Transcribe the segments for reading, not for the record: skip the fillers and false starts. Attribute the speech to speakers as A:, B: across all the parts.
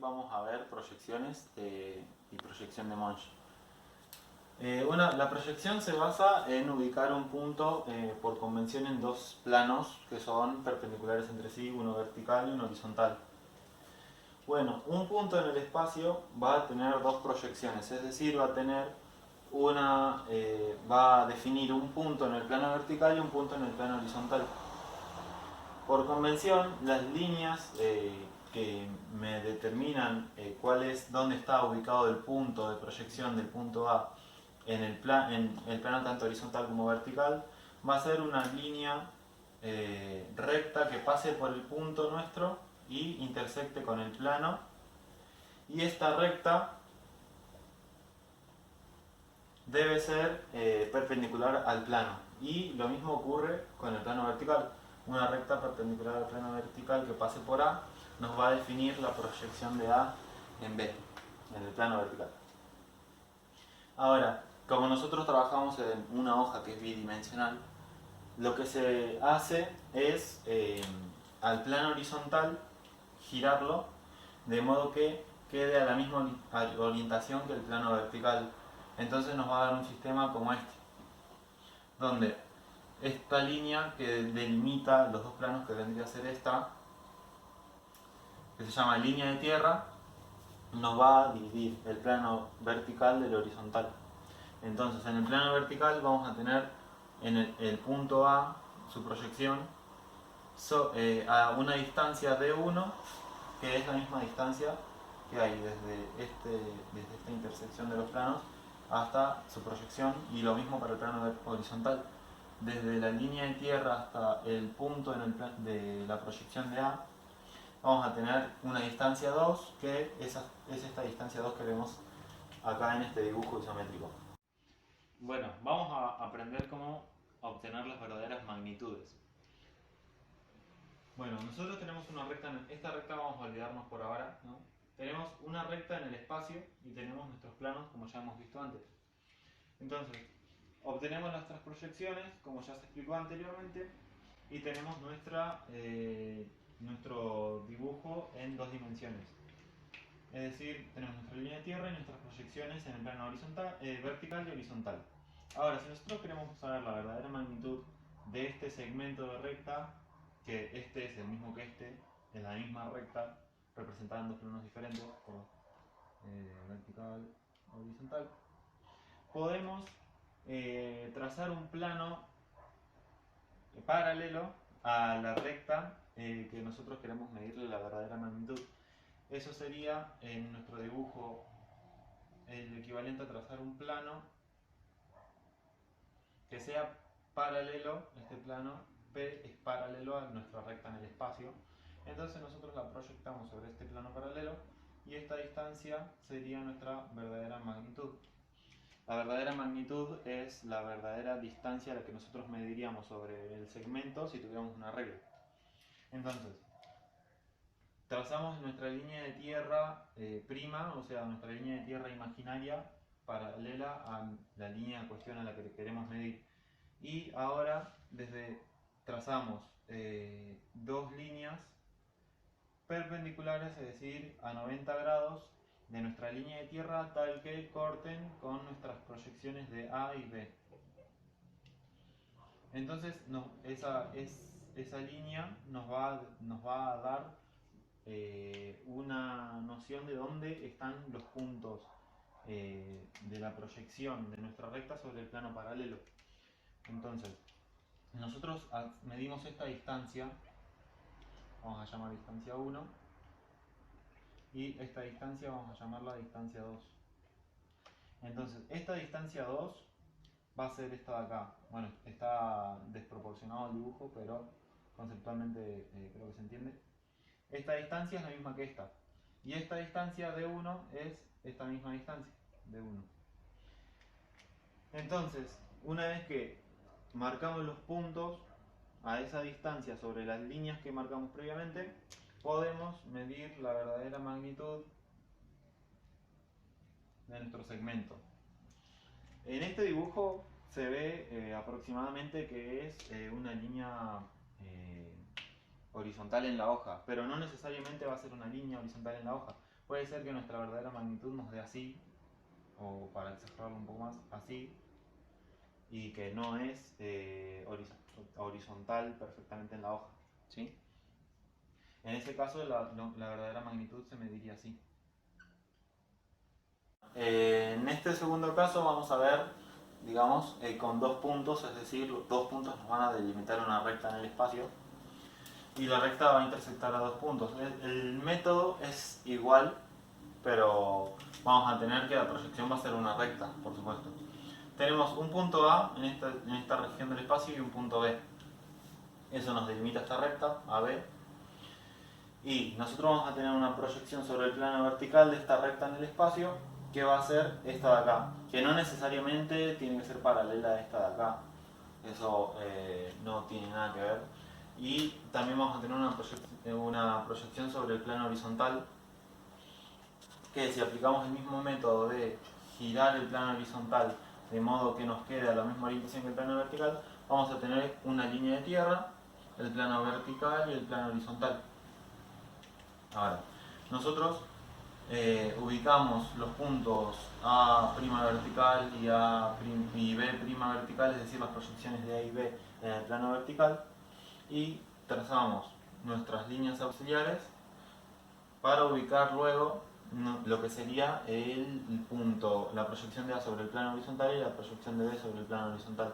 A: vamos a ver proyecciones y proyección de Monge. La proyección se basa en ubicar un punto por convención en dos planos que son perpendiculares entre sí, uno vertical y uno horizontal. Bueno, un punto en el espacio va a tener dos proyecciones, es decir, va a definir un punto en el plano vertical y un punto en el plano horizontal. Por convención, las líneas que me determinan dónde está ubicado el punto de proyección del punto A en el plano tanto horizontal como vertical, va a ser una línea recta que pase por el punto nuestro y intersecte con el plano, y esta recta debe ser perpendicular al plano, y lo mismo ocurre con el plano vertical. Una recta perpendicular al plano vertical que pase por A nos va a definir la proyección de A en B, en el plano vertical. Ahora, como nosotros trabajamos en una hoja que es bidimensional, lo que se hace es al plano horizontal girarlo de modo que quede a la misma orientación que el plano vertical. Entonces nos va a dar un sistema como este, donde esta línea que delimita los dos planos, que vendría a ser esta, que se llama línea de tierra, nos va a dividir el plano vertical del horizontal. Entonces en el plano vertical vamos a tener en el punto A su proyección a una distancia d1, que es la misma distancia que hay desde esta intersección de los planos hasta su proyección, y lo mismo para el plano horizontal. Desde la línea de tierra hasta el punto de la proyección de A, vamos a tener una distancia 2, que es esta distancia 2 que vemos acá en este dibujo isométrico. Bueno, vamos a aprender cómo obtener las verdaderas magnitudes. Bueno, nosotros tenemos una recta, esta recta vamos a olvidarnos por ahora, ¿no? Tenemos una recta en el espacio y tenemos nuestros planos, como ya hemos visto antes. Entonces, obtenemos nuestras proyecciones, como ya se explicó anteriormente, y tenemos nuestro dibujo en dos dimensiones. Es decir, tenemos nuestra línea de tierra y nuestras proyecciones en el plano vertical y horizontal. Ahora, si nosotros queremos saber la verdadera magnitud de este segmento de recta, que este es el mismo que este, en la misma recta, representada en dos planos diferentes, vertical, horizontal, podemos trazar un plano paralelo a la recta que nosotros queremos medirle la verdadera magnitud. Eso sería en nuestro dibujo el equivalente a trazar un plano que sea paralelo. Este plano P es paralelo a nuestra recta en el espacio. Entonces nosotros la proyectamos sobre este plano paralelo y esta distancia sería nuestra verdadera magnitud. La verdadera magnitud es la verdadera distancia a la que nosotros mediríamos sobre el segmento si tuviéramos una regla. Entonces, trazamos nuestra línea de tierra prima, o sea, nuestra línea de tierra imaginaria, paralela a la línea en cuestión a la que queremos medir. Y ahora trazamos dos líneas perpendiculares, es decir, a 90 grados de nuestra línea de tierra, tal que corten con nuestras proyecciones de A y B. Entonces esa línea nos va a dar una noción de dónde están los puntos de la proyección de nuestra recta sobre el plano paralelo. Entonces, nosotros medimos esta distancia, vamos a llamar distancia 1, y esta distancia vamos a llamarla distancia 2. Entonces, esta distancia 2 va a ser esta de acá. Bueno, está desproporcionado el dibujo, pero conceptualmente creo que se entiende. Esta distancia es la misma que esta. Y esta distancia de 1 es esta misma distancia, de 1. Entonces, una vez que marcamos los puntos a esa distancia sobre las líneas que marcamos previamente, podemos medir la verdadera magnitud de nuestro segmento. En este dibujo se ve aproximadamente que es una línea horizontal en la hoja, pero no necesariamente va a ser una línea horizontal en la hoja. puede ser que nuestra verdadera magnitud nos dé así, o para exagerarlo un poco más, así, y que no es horizontal perfectamente en la hoja, ¿sí? En ese caso la verdadera magnitud se mediría así. En este segundo caso vamos a ver, digamos, con dos puntos, es decir, los dos puntos nos van a delimitar una recta en el espacio y la recta va a intersectar a dos puntos. El método es igual, pero vamos a tener que la proyección va a ser una recta, por supuesto. Tenemos un punto A en esta región del espacio y un punto B. Eso nos delimita esta recta, AB. Y nosotros vamos a tener una proyección sobre el plano vertical de esta recta en el espacio, que va a ser esta de acá, que no necesariamente tiene que ser paralela a esta de acá. Eso no tiene nada que ver. Y también vamos a tener una proyección sobre el plano horizontal, que si aplicamos el mismo método de girar el plano horizontal de modo que nos quede a la misma orientación que el plano vertical, vamos a tener una línea de tierra, el plano vertical y el plano horizontal. Ahora, nosotros ubicamos los puntos A' vertical y B' vertical, es decir, las proyecciones de A y B en el plano vertical, y trazamos nuestras líneas auxiliares para ubicar luego lo que sería el punto, la proyección de A sobre el plano horizontal y la proyección de B sobre el plano horizontal.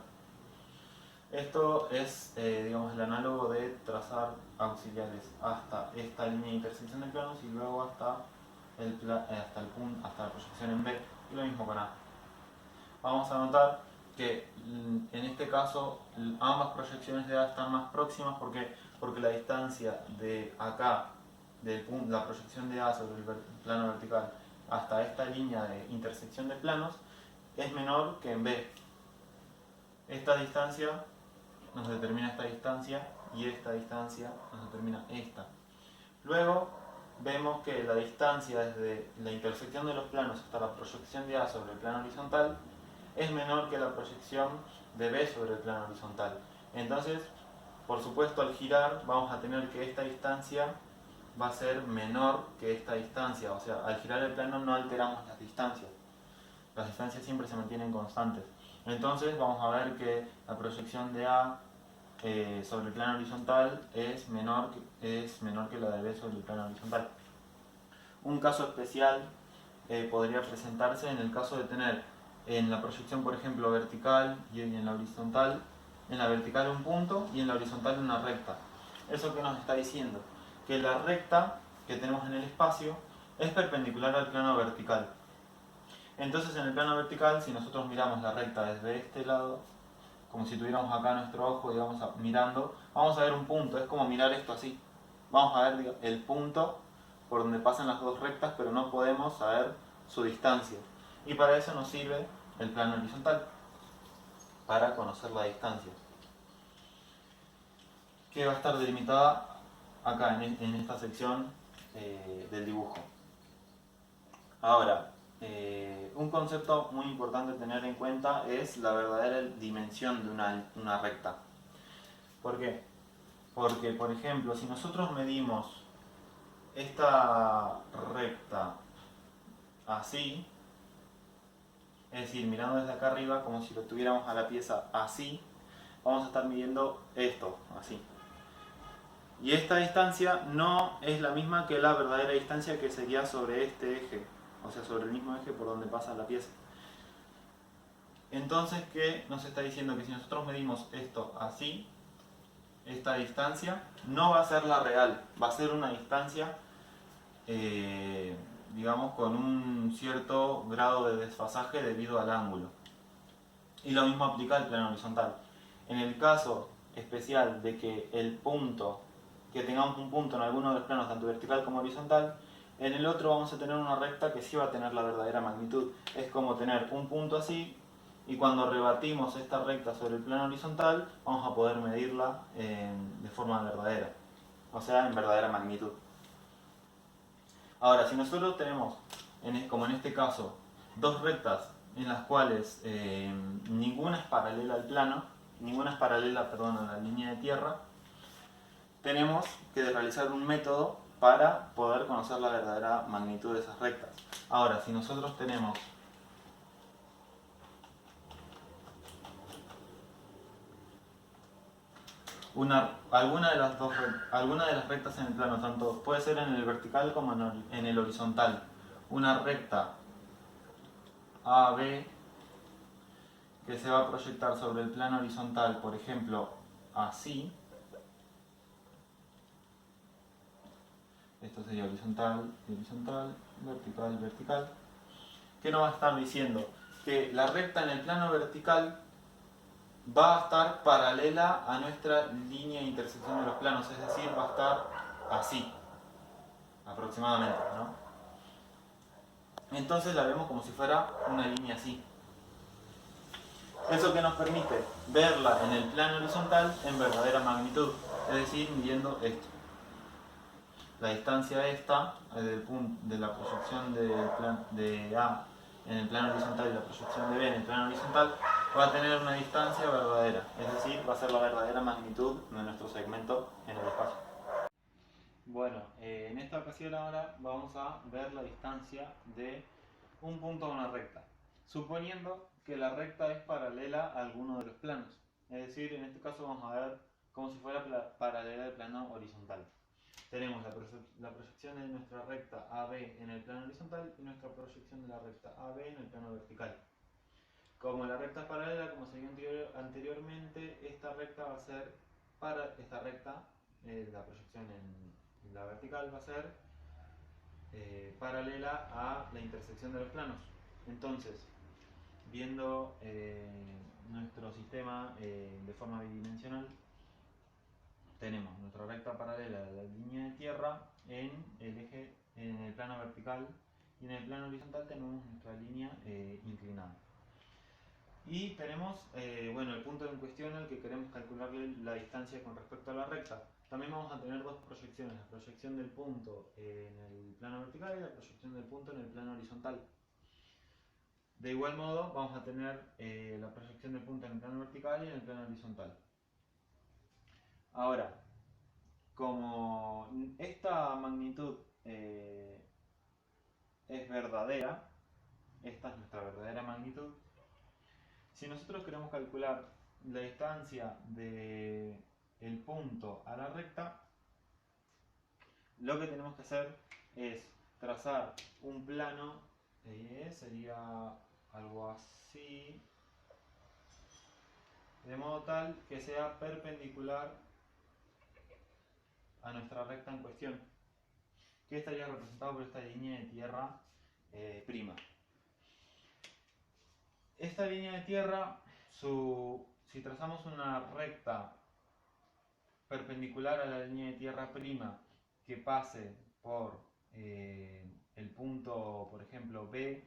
A: Esto es, digamos, el análogo de trazar auxiliares hasta esta línea de intersección de planos y luego hasta la proyección en B, y lo mismo con A. Vamos a notar que en este caso ambas proyecciones de A están más próximas porque la distancia de acá, la proyección de A sobre el plano vertical hasta esta línea de intersección de planos es menor que en B. Esta distancia nos determina esta distancia y esta distancia nos determina esta. Luego vemos que la distancia desde la intersección de los planos hasta la proyección de A sobre el plano horizontal es menor que la proyección de B sobre el plano horizontal. Entonces, por supuesto, al girar vamos a tener que esta distancia va a ser menor que esta distancia. O sea, al girar el plano no alteramos las distancias. Las distancias siempre se mantienen constantes. Entonces vamos a ver que la proyección de A sobre el plano horizontal es menor que la de B sobre el plano horizontal. Un caso especial podría presentarse en el caso de tener en la proyección, por ejemplo, vertical y en la horizontal, en la vertical un punto y en la horizontal una recta. ¿Eso qué nos está diciendo? Que la recta que tenemos en el espacio es perpendicular al plano vertical. Entonces en el plano vertical, si nosotros miramos la recta desde este lado, como si tuviéramos acá nuestro ojo, digamos, mirando, vamos a ver un punto, es como mirar esto así. Vamos a ver el punto por donde pasan las dos rectas, pero no podemos saber su distancia. Y para eso nos sirve el plano horizontal, para conocer la distancia, que va a estar delimitada acá en esta sección del dibujo. Ahora, un concepto muy importante a tener en cuenta es la verdadera dimensión de una recta. ¿Por qué? Porque, por ejemplo, si nosotros medimos esta recta así, es decir, mirando desde acá arriba como si lo tuviéramos a la pieza así, vamos a estar midiendo esto, así. Y esta distancia no es la misma que la verdadera distancia que sería sobre este eje, o sea, sobre el mismo eje por donde pasa la pieza. Entonces, ¿qué nos está diciendo? Que si nosotros medimos esto así, esta distancia no va a ser la real, va a ser una distancia, digamos, con un cierto grado de desfasaje debido al ángulo. Y lo mismo aplica al plano horizontal. En el caso especial de que que tengamos un punto en alguno de los planos, tanto vertical como horizontal, en el otro vamos a tener una recta que sí va a tener la verdadera magnitud. Es como tener un punto así, y cuando rebatimos esta recta sobre el plano horizontal, vamos a poder medirla de forma verdadera, o sea, en verdadera magnitud. Ahora, si nosotros tenemos, como en este caso, dos rectas en las cuales ninguna es paralela al plano, ninguna es paralela, perdón, a la línea de tierra, tenemos que realizar un método para poder conocer la verdadera magnitud de esas rectas. Ahora, si nosotros tenemos alguna de las rectas en el plano, tanto puede ser en el vertical como en el horizontal, una recta AB que se va a proyectar sobre el plano horizontal, por ejemplo, así. Esto sería horizontal, horizontal, vertical, vertical. ¿Qué nos va a estar diciendo? Que la recta en el plano vertical va a estar paralela a nuestra línea de intersección de los planos, es decir, va a estar así, aproximadamente, ¿no? Entonces la vemos como si fuera una línea así. Eso que nos permite verla en el plano horizontal en verdadera magnitud, es decir, midiendo esto. La distancia esta, de la proyección de A en el plano horizontal y la proyección de B en el plano horizontal, va a tener una distancia verdadera, es decir, va a ser la verdadera magnitud de nuestro segmento en el espacio. Bueno, en esta ocasión ahora vamos a ver la distancia de un punto a una recta, suponiendo que la recta es paralela a alguno de los planos, es decir, en este caso vamos a ver como si fuera paralela al plano horizontal. Tenemos la proyección de nuestra recta AB en el plano horizontal y nuestra proyección de la recta AB en el plano vertical. Como la recta es paralela, como se vio anteriormente, esta recta va a ser la proyección en la vertical va a ser paralela a la intersección de los planos. Entonces, viendo nuestro sistema de forma bidimensional, tenemos nuestra recta paralela a la línea de tierra en el plano vertical, y en el plano horizontal tenemos nuestra línea inclinada. Y tenemos el punto en cuestión al que queremos calcularle la distancia con respecto a la recta. También vamos a tener dos proyecciones, la proyección del punto en el plano vertical y la proyección del punto en el plano horizontal. De igual modo vamos a tener la proyección del punto en el plano vertical y en el plano horizontal. Ahora, como esta magnitud es verdadera, esta es nuestra verdadera magnitud, si nosotros queremos calcular la distancia del punto a la recta, lo que tenemos que hacer es trazar un plano, sería algo así, de modo tal que sea perpendicular a nuestra recta en cuestión, que estaría representado por esta línea de tierra prima. Esta línea de tierra, si trazamos una recta perpendicular a la línea de tierra prima que pase por el punto, por ejemplo, B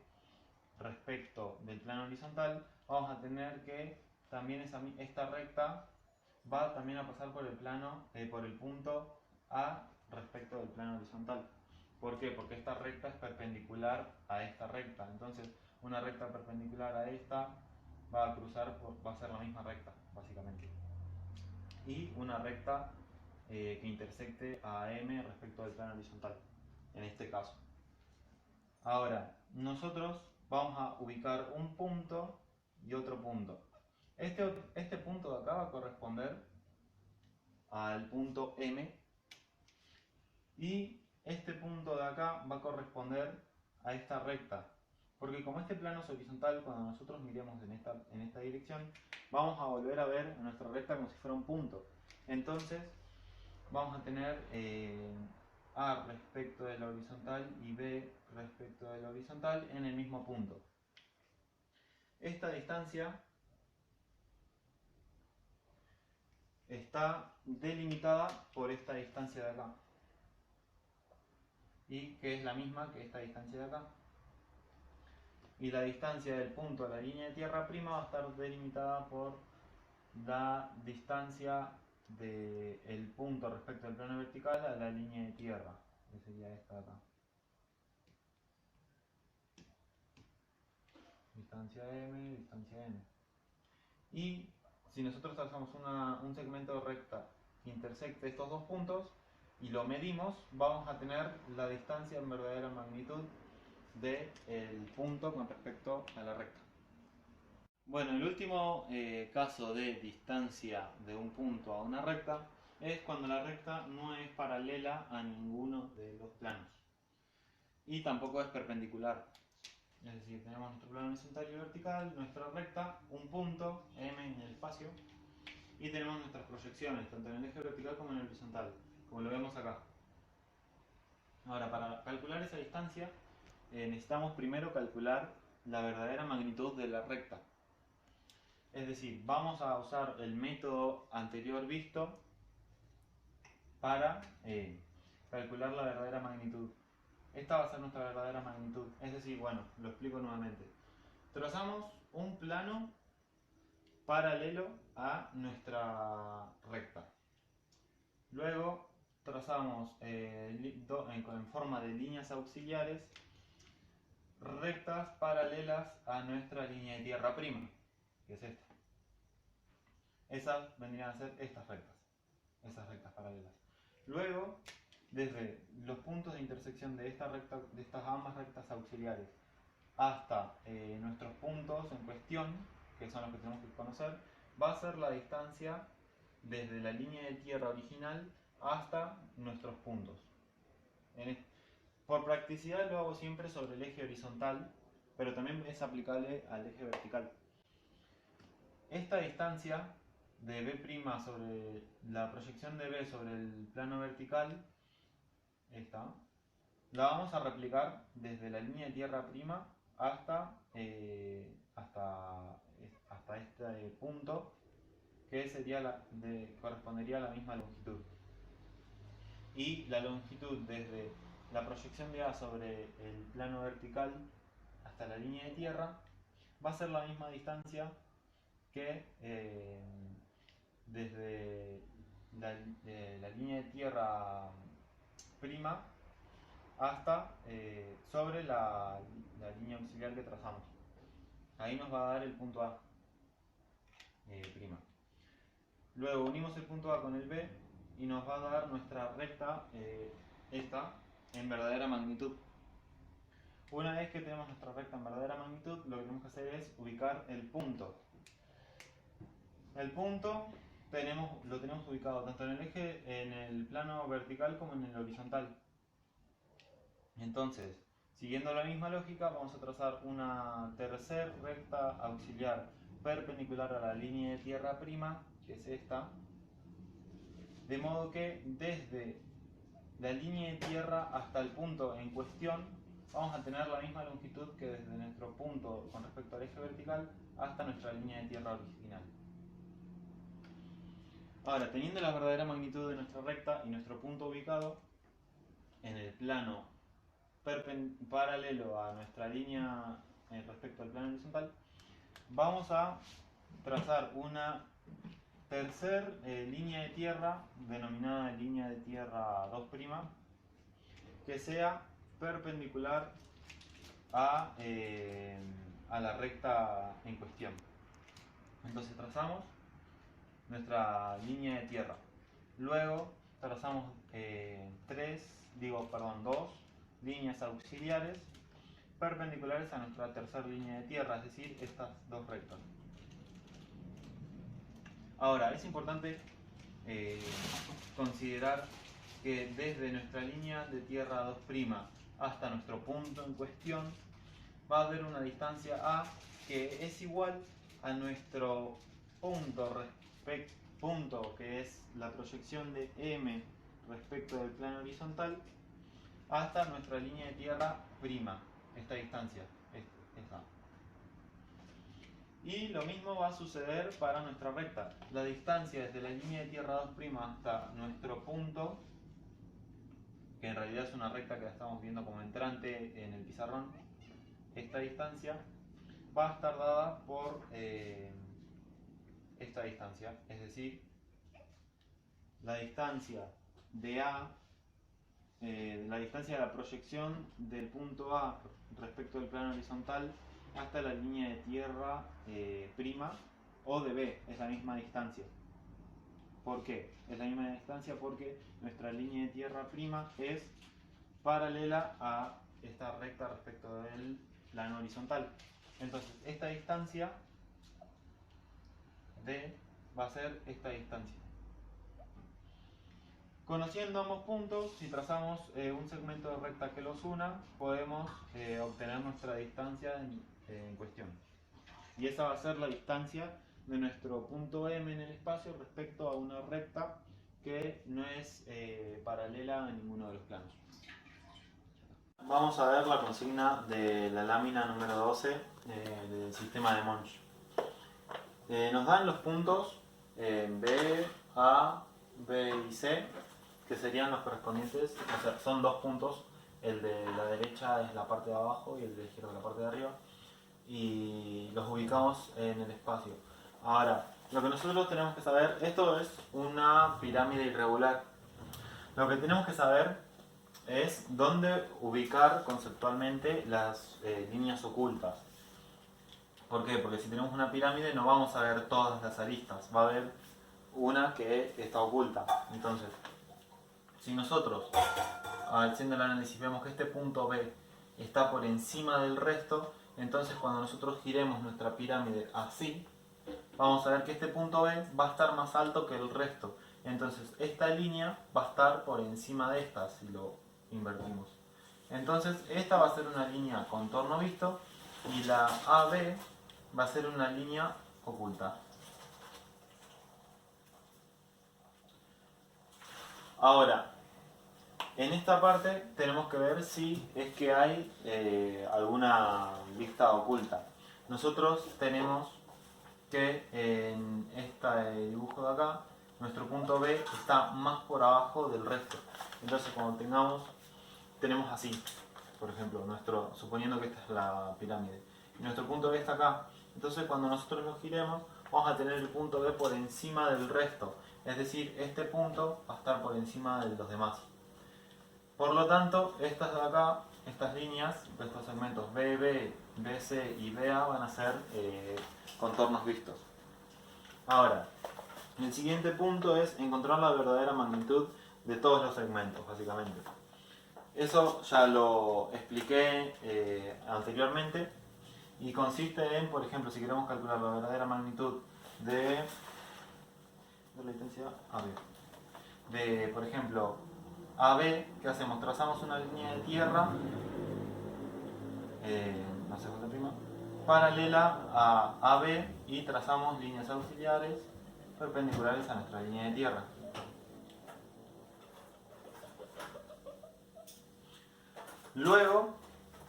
A: respecto del plano horizontal, vamos a tener que también esta recta va también a pasar por el punto A respecto del plano horizontal. ¿Por qué? Porque esta recta es perpendicular a esta recta. Entonces, una recta perpendicular a esta va a ser la misma recta, básicamente. Y una recta que intersecte a M respecto del plano horizontal, en este caso. Ahora, nosotros vamos a ubicar un punto y otro punto. Este punto de acá va a corresponder al punto M, y este punto de acá va a corresponder a esta recta, porque como este plano es horizontal, cuando nosotros miremos en esta dirección, vamos a volver a ver nuestra recta como si fuera un punto. Entonces vamos a tener A respecto de la horizontal y B respecto de la horizontal en el mismo punto. Esta distancia está delimitada por esta distancia de acá, y que es la misma que esta distancia de acá. Y la distancia del punto a la línea de tierra prima va a estar delimitada por la distancia del punto respecto al plano vertical a la línea de tierra, que sería esta de acá. Distancia M, distancia M. Y si nosotros trazamos un segmento de recta que intersecte estos dos puntos, y lo medimos, vamos a tener la distancia en verdadera magnitud del punto con respecto a la recta. Bueno, el último caso de distancia de un punto a una recta es cuando la recta no es paralela a ninguno de los planos y tampoco es perpendicular. Es decir, tenemos nuestro plano horizontal y vertical, nuestra recta, un punto, M en el espacio, y tenemos nuestras proyecciones, tanto en el eje vertical como en el horizontal, como lo vemos acá. Ahora, para calcular esa distancia, necesitamos primero calcular la verdadera magnitud de la recta. Es decir, vamos a usar el método anterior visto para calcular la verdadera magnitud. Esta va a ser nuestra verdadera magnitud. Es decir, bueno, lo explico nuevamente. Trazamos un plano paralelo a nuestra recta. Luego trazamos en forma de líneas auxiliares rectas paralelas a nuestra línea de tierra prima, que es esta. Esas vendrían a ser estas rectas, esas rectas paralelas. Luego, desde los puntos de intersección de estas ambas rectas auxiliares hasta nuestros puntos en cuestión, que son los que tenemos que conocer, va a ser la distancia desde la línea de tierra original hasta nuestros puntos. Por practicidad lo hago siempre sobre el eje horizontal, pero también es aplicable al eje vertical. Esta distancia de B' sobre la proyección de B sobre el plano vertical, esta, la vamos a replicar desde la línea de tierra prima hasta este punto, que sería correspondería a la misma longitud. Y la longitud desde la proyección de A sobre el plano vertical hasta la línea de tierra va a ser la misma distancia que desde la línea de tierra prima hasta sobre la línea auxiliar que trazamos. Ahí nos va a dar el punto A prima. Luego unimos el punto A con el B y nos va a dar nuestra recta, esta, en verdadera magnitud. Una vez que tenemos nuestra recta en verdadera magnitud, lo que tenemos que hacer es ubicar el punto. El punto lo tenemos ubicado tanto en el eje, en el plano vertical como en el horizontal. Entonces, siguiendo la misma lógica, vamos a trazar una tercera recta auxiliar perpendicular a la línea de tierra prima, que es esta, de modo que desde la línea de tierra hasta el punto en cuestión vamos a tener la misma longitud que desde nuestro punto con respecto al eje vertical hasta nuestra línea de tierra original. Ahora, teniendo la verdadera magnitud de nuestra recta y nuestro punto ubicado en el plano paralelo a nuestra línea respecto al plano horizontal, vamos a trazar una tercera línea de tierra denominada línea de tierra 2', que sea perpendicular a la recta en cuestión. Entonces trazamos nuestra línea de tierra. Luego trazamos dos líneas auxiliares perpendiculares a nuestra tercera línea de tierra, es decir, estas dos rectas. Ahora, es importante considerar que desde nuestra línea de tierra 2' hasta nuestro punto en cuestión va a haber una distancia A que es igual a nuestro punto que es la proyección de M respecto del plano horizontal hasta nuestra línea de tierra prima, esta distancia, esta. Y lo mismo va a suceder para nuestra recta. La distancia desde la línea de tierra 2' hasta nuestro punto, que en realidad es una recta que la estamos viendo como entrante en el pizarrón, esta distancia va a estar dada por esta distancia, es decir, la distancia de A, la distancia de la proyección del punto A respecto del plano horizontal hasta la línea de tierra prima o de B, es la misma distancia. ¿Por qué? Es la misma distancia porque nuestra línea de tierra prima es paralela a esta recta respecto del plano horizontal. Entonces, esta distancia D va a ser esta distancia. Conociendo ambos puntos, si trazamos un segmento de recta que los una, podemos obtener nuestra distancia en cuestión. Y esa va a ser la distancia de nuestro punto M en el espacio respecto a una recta que no es paralela a ninguno de los planos. Vamos a ver la consigna de la lámina número 12 del sistema de Monge. Nos dan los puntos B, A, B y C, que serían los correspondientes, o sea, son dos puntos, el de la derecha es la parte de abajo y el de la izquierda la parte de arriba, y los ubicamos en el espacio. Ahora, lo que nosotros tenemos que saber, esto es una pirámide irregular, lo que tenemos que saber es dónde ubicar conceptualmente las líneas ocultas. ¿Por qué? Porque si tenemos una pirámide no vamos a ver todas las aristas, va a haber una que está oculta. Entonces, si nosotros, haciendo el análisis, vemos que este punto B está por encima del resto, entonces cuando nosotros giremos nuestra pirámide así, vamos a ver que este punto B va a estar más alto que el resto. Entonces esta línea va a estar por encima de esta si lo invertimos. Entonces esta va a ser una línea contorno visto y la AB va a ser una línea oculta. Ahora, en esta parte tenemos que ver si es que hay alguna vista oculta. Nosotros tenemos que en este dibujo de acá, nuestro punto B está más por abajo del resto. Entonces cuando tenemos así, por ejemplo, suponiendo que esta es la pirámide, y nuestro punto B está acá, entonces cuando nosotros lo giremos, vamos a tener el punto B por encima del resto. Es decir, este punto va a estar por encima de los demás. Por lo tanto, estas de acá, estas líneas, estos segmentos BB, BC y BA van a ser contornos vistos. Ahora, el siguiente punto es encontrar la verdadera magnitud de todos los segmentos, básicamente. Eso ya lo expliqué anteriormente y consiste en, por ejemplo, si queremos calcular la verdadera magnitud de la intensidad AB, de, por ejemplo, AB, ¿qué hacemos? Trazamos una línea de tierra, no sé cuánto prima, paralela a AB y trazamos líneas auxiliares perpendiculares a nuestra línea de tierra. Luego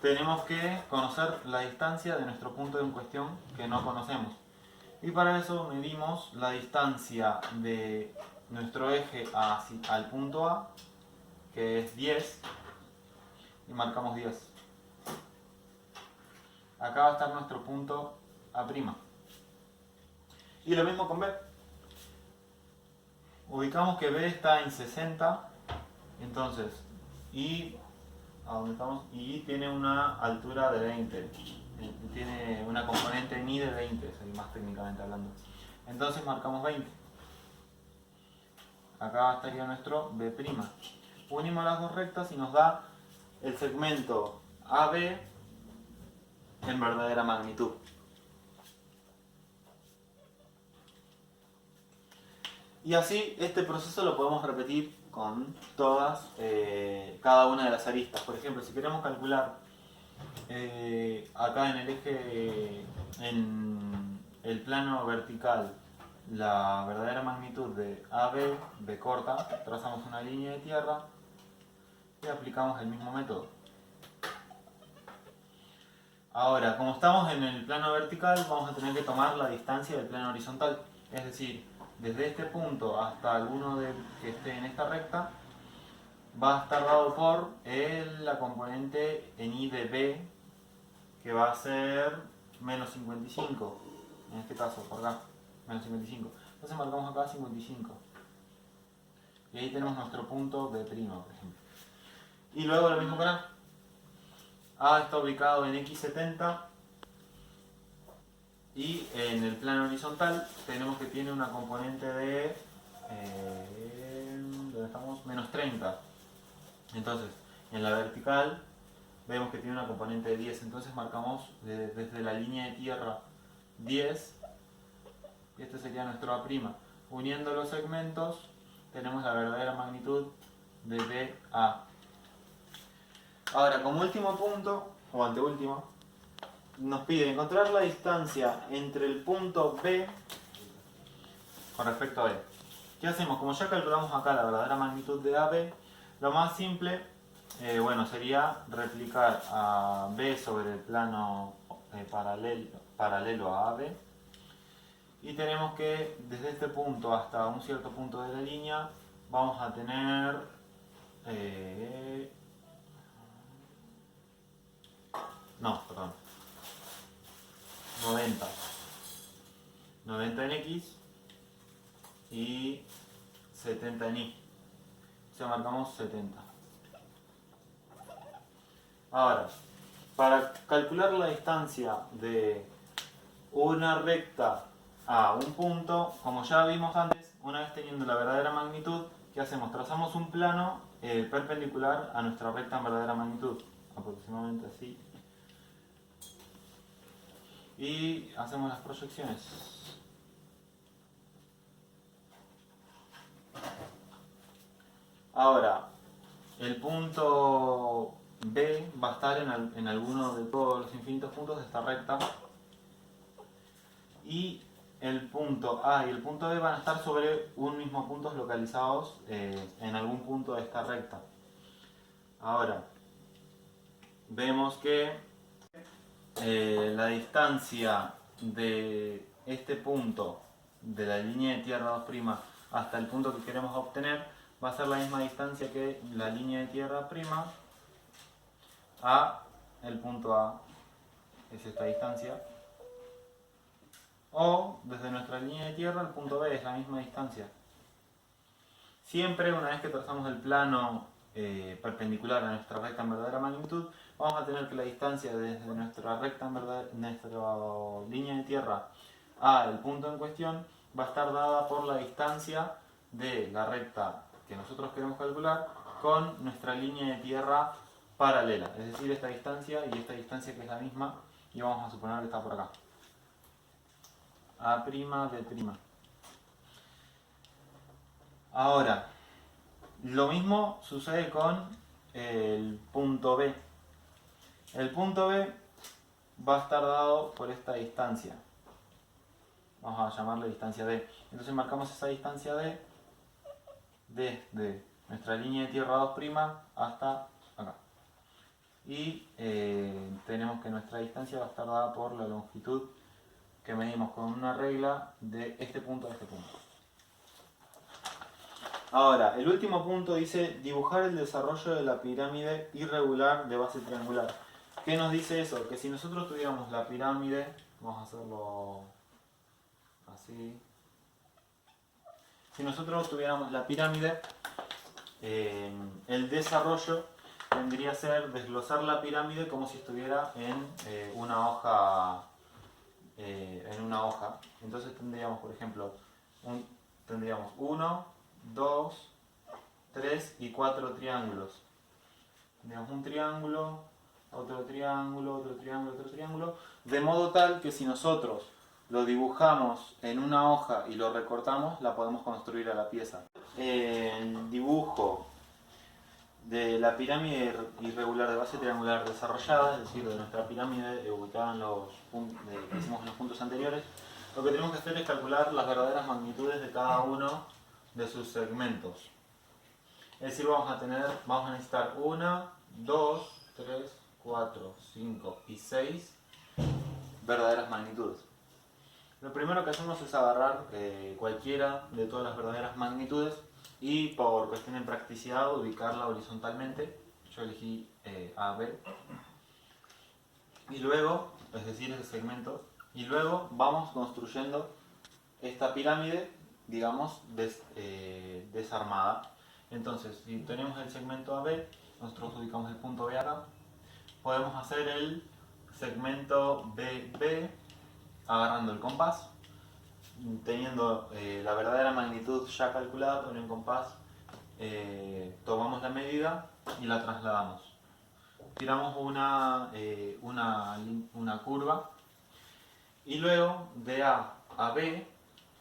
A: tenemos que conocer la distancia de nuestro punto en cuestión que no conocemos. Y para eso medimos la distancia de nuestro eje al punto A, que es 10, y marcamos 10. Acá va a estar nuestro punto A'. Y lo mismo con B. Ubicamos que B está en 60, entonces, y tiene una altura de 20, tiene una componente ni de 20, más técnicamente hablando. Entonces marcamos 20. Acá estaría nuestro B'. Unimos las dos rectas y nos da el segmento AB en verdadera magnitud. Y así este proceso lo podemos repetir con cada una de las aristas. Por ejemplo, si queremos calcular acá en el eje, en el plano vertical, la verdadera magnitud de AB, B corta, trazamos una línea de tierra y aplicamos el mismo método. Ahora, como estamos en el plano vertical, vamos a tener que tomar la distancia del plano horizontal. Es decir, desde este punto hasta alguno que esté en esta recta, va a estar dado por la componente en I de B, que va a ser menos 55. En este caso, por acá, menos 55. Entonces marcamos acá 55. Y ahí tenemos nuestro punto B', por ejemplo. Y luego lo mismo con A. A está ubicado en X70 y en el plano horizontal tenemos que tiene una componente de ¿dónde estamos? Menos 30. Entonces, en la vertical vemos que tiene una componente de 10, entonces marcamos desde la línea de tierra 10, y este sería nuestro A'. Uniendo los segmentos tenemos la verdadera magnitud de BA. Ahora, como último punto, o anteúltimo, nos pide encontrar la distancia entre el punto B con respecto a B. ¿Qué hacemos? Como ya calculamos acá la verdadera magnitud de AB, lo más simple sería replicar a B sobre el plano paralelo a AB, y tenemos que desde este punto hasta un cierto punto de la línea vamos a tener 90 en X y 70 en Y. O sea, marcamos 70. Ahora, para calcular la distancia de una recta a un punto, como ya vimos antes, una vez teniendo la verdadera magnitud, ¿qué hacemos? Trazamos un plano perpendicular a nuestra recta en verdadera magnitud, aproximadamente así, y hacemos las proyecciones. Ahora, el punto B va a estar en alguno de todos los infinitos puntos de esta recta, y el punto A y el punto B van a estar sobre un mismo punto localizados en algún punto de esta recta. Ahora, vemos que la distancia de este punto de la línea de tierra 2' hasta el punto que queremos obtener va a ser la misma distancia que la línea de tierra' a el punto A, es esta distancia, o desde nuestra línea de tierra al punto B es la misma distancia. Siempre una vez que trazamos el plano perpendicular a nuestra recta en verdadera magnitud, vamos a tener que la distancia desde nuestra línea de tierra a el punto en cuestión va a estar dada por la distancia de la recta que nosotros queremos calcular con nuestra línea de tierra paralela, es decir, esta distancia y esta distancia que es la misma, y vamos a suponer que está por acá. A', B'. Ahora, lo mismo sucede con el punto B. El punto B va a estar dado por esta distancia. Vamos a llamarle distancia D. Entonces marcamos esa distancia D desde nuestra línea de tierra 2' hasta acá. Y tenemos que nuestra distancia va a estar dada por la longitud que medimos con una regla de este punto a este punto. Ahora, el último punto dice dibujar el desarrollo de la pirámide irregular de base triangular. ¿Qué nos dice eso? Que si nosotros tuviéramos la pirámide, vamos a hacerlo así. Si nosotros tuviéramos la pirámide, el desarrollo vendría a ser desglosar la pirámide como si estuviera en una hoja. Entonces tendríamos, por ejemplo, tendríamos 1, 2, 3 y 4 triángulos. Tendríamos un triángulo, otro triángulo, otro triángulo, otro triángulo, de modo tal que si nosotros lo dibujamos en una hoja y lo recortamos, la podemos construir a la pieza. El dibujo de la pirámide irregular de base triangular desarrollada, es decir, de nuestra pirámide ubicada en los puntos que hicimos en los puntos anteriores, lo que tenemos que hacer es calcular las verdaderas magnitudes de cada uno de sus segmentos. Es decir, vamos a necesitar 1, 2, 3, 4, 5 y 6 verdaderas magnitudes. Lo primero que hacemos es agarrar cualquiera de todas las verdaderas magnitudes y, por cuestión de practicidad, ubicarla horizontalmente. Yo elegí AB. Y luego, es decir, ese segmento, y luego vamos construyendo esta pirámide, digamos, desarmada. Entonces, si tenemos el segmento AB, nosotros ubicamos el punto B acá, podemos hacer el segmento BB agarrando el compás, teniendo la verdadera magnitud ya calculada con el compás, tomamos la medida y la trasladamos. Tiramos una curva y luego de A a B,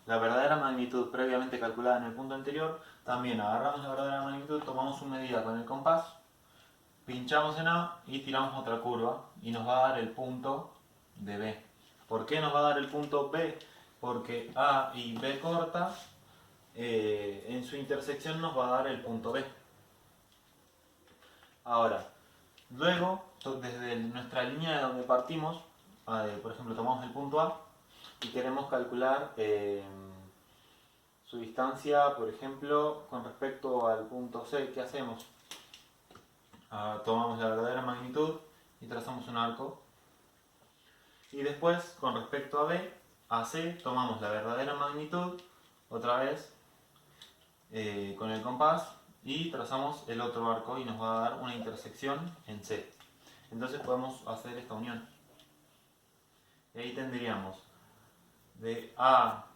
A: la verdadera magnitud previamente calculada en el punto anterior, también agarramos la verdadera magnitud, tomamos su medida con el compás, pinchamos en A y tiramos otra curva y nos va a dar el punto de B. ¿Por qué nos va a dar el punto B? Porque A y B corta en su intersección nos va a dar el punto B. Ahora, luego, desde nuestra línea de donde partimos, por ejemplo, tomamos el punto A y queremos calcular su distancia, por ejemplo, con respecto al punto C. ¿Qué hacemos? Tomamos la verdadera magnitud y trazamos un arco. Y después, con respecto a B, a C, tomamos la verdadera magnitud, otra vez, con el compás, y trazamos el otro arco y nos va a dar una intersección en C. Entonces podemos hacer esta unión. Y ahí tendríamos de A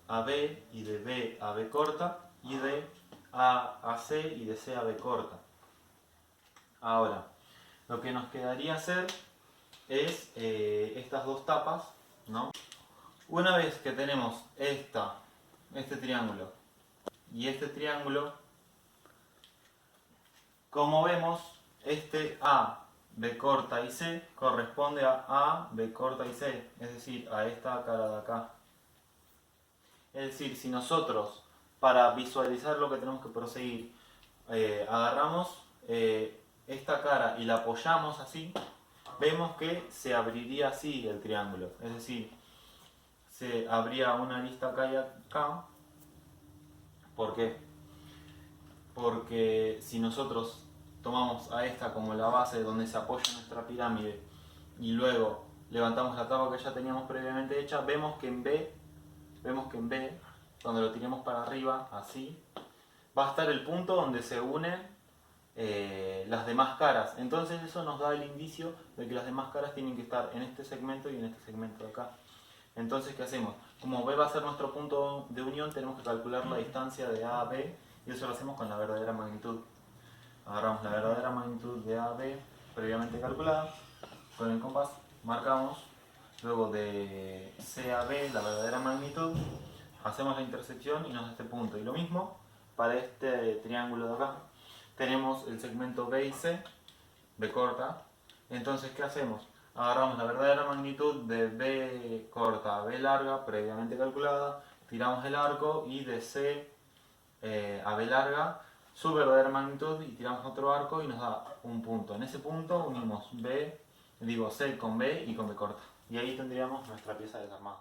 A: a B y de B a B corta, y de A a C y de C a B corta. Ahora, lo que nos quedaría hacer es estas dos tapas, ¿no? Una vez que tenemos este triángulo y este triángulo, como vemos, este A, B corta y C corresponde a B corta y C, es decir, a esta cara de acá. Es decir, si nosotros, para visualizar lo que tenemos que proseguir, agarramos esta cara y la apoyamos así, vemos que se abriría así el triángulo. Es decir, se abría una arista acá y acá. ¿Por qué? Porque si nosotros tomamos a esta como la base donde se apoya nuestra pirámide y luego levantamos la tapa que ya teníamos previamente hecha, vemos que en B, cuando lo tiremos para arriba, así, va a estar el punto donde se unen las demás caras. Entonces eso nos da el indicio de que las demás caras tienen que estar en este segmento y en este segmento de acá. Entonces, ¿qué hacemos? Como B va a ser nuestro punto de unión, tenemos que calcular la distancia de A a B, y eso lo hacemos con la verdadera magnitud. Agarramos la verdadera magnitud de A a B previamente calculada, con el compás marcamos, luego de C a B la verdadera magnitud, hacemos la intersección y nos da este punto. Y lo mismo para este triángulo de acá. Tenemos el segmento B y C, B corta. Entonces, ¿qué hacemos? Agarramos la verdadera magnitud de B corta a B larga, previamente calculada, tiramos el arco, y de C a B larga, su verdadera magnitud, y tiramos otro arco y nos da un punto. En ese punto unimos C con B y con B corta. Y ahí tendríamos nuestra pieza desarmada.